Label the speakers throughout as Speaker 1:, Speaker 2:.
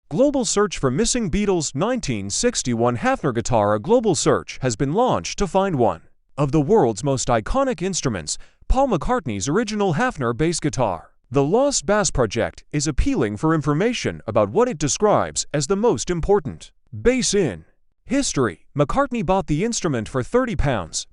Speaker 1: Global search for missing Beatles 1961 Höfner guitar. A global search has been launched to find one of the world's most iconic instruments, Paul McCartney's original Höfner bass guitar. The Lost Bass Project is appealing for information about what it describes as the most important bass in history. McCartney bought the instrument for £30,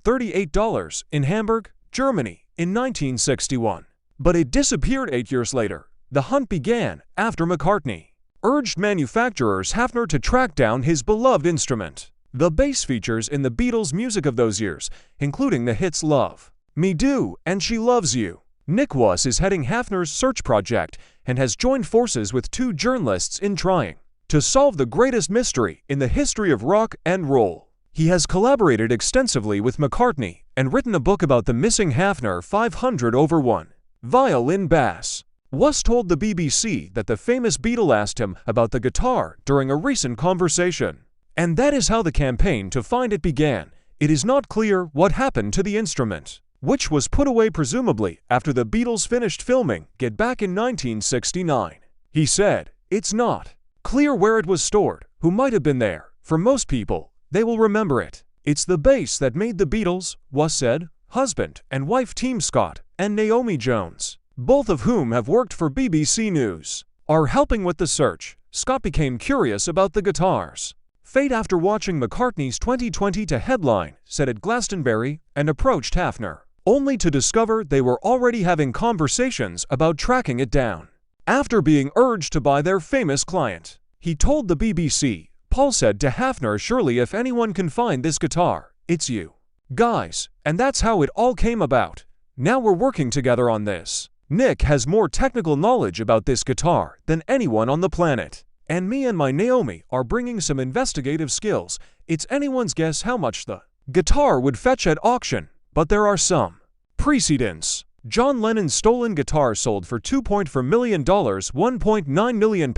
Speaker 1: $38, in Hamburg, Germany, in 1961. But it disappeared 8 years later. The hunt began after McCartney urged manufacturers Höfner to track down his beloved instrument. The bass features in the Beatles' music of those years, including the hits Love Me Do and She Loves You. Nick Was is heading Höfner's search project and has joined forces with 2 journalists in trying to solve the greatest mystery in the history of rock and roll. He has collaborated extensively with McCartney and written a book about the missing Höfner 500/1 violin bass. Was told the BBC that the famous Beatle asked him about the guitar during a recent conversation. And that is how the campaign to find it began. It is not clear what happened to the instrument, which was put away presumably after the Beatles finished filming Get Back in 1969. He said, "It's not clear where it was stored, who might have been there. For most people, they will remember it. It's the bass that made the Beatles," Was said. Husband and wife team Scott and Naomi Jones, both of whom have worked for BBC News, are helping with the search. Scott became curious about the guitar's fate after watching McCartney's 2020 headline set at Glastonbury and approached Höfner, only to discover they were already having conversations about tracking it down. After being urged to buy their famous client, he told the BBC, Paul said to Höfner, "Surely if anyone can find this guitar, it's you guys." And that's how it all came about. Now we're working together on this. Nick has more technical knowledge about this guitar than anyone on the planet. And me and my Naomi are bringing some investigative skills. It's anyone's guess how much the guitar would fetch at auction, but there are some precedents. John Lennon's stolen guitar sold for $2.4 million, £1.9 million,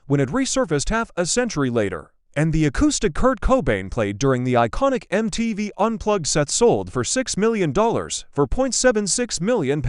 Speaker 1: when it resurfaced half a century later. And the acoustic Kurt Cobain played during the iconic MTV Unplugged set sold for $6 million, for £0.76 million.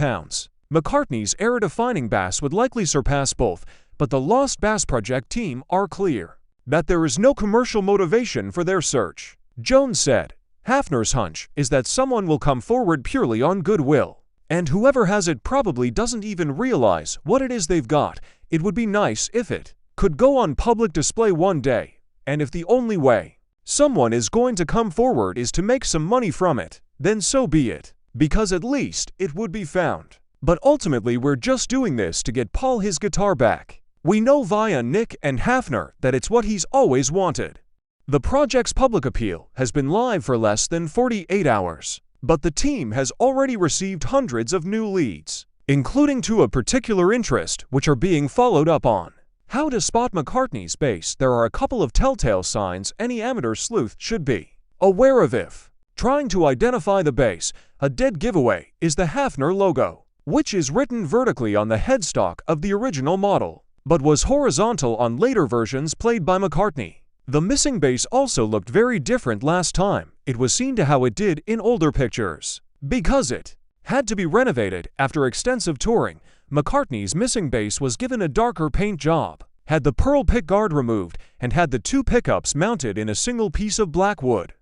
Speaker 1: McCartney's era-defining bass would likely surpass both, but the Lost Bass Project team are clear that there is no commercial motivation for their search. Jones said, "Höfner's hunch is that someone will come forward purely on goodwill, and whoever has it probably doesn't even realize what it is they've got. It would be nice if it could go on public display one day, and if the only way someone is going to come forward is to make some money from it, then so be it, because at least it would be found. But ultimately we're just doing this to get Paul his guitar back. We know via Nick and Höfner that it's what he's always wanted." The project's public appeal has been live for less than 48 hours, but the team has already received hundreds of new leads, including 2 of particular interest which are being followed up on. How to spot McCartney's bass. There are a couple of telltale signs any amateur sleuth should be aware of if trying to identify the bass. A dead giveaway is the Höfner logo, which is written vertically on the headstock of the original model, but was horizontal on later versions played by McCartney. The missing bass also looked very different last time it was seen to how it did in older pictures. Because it had to be renovated after extensive touring, McCartney's missing bass was given a darker paint job, had the pearl pickguard removed, and had the 2 pickups mounted in a single piece of black wood.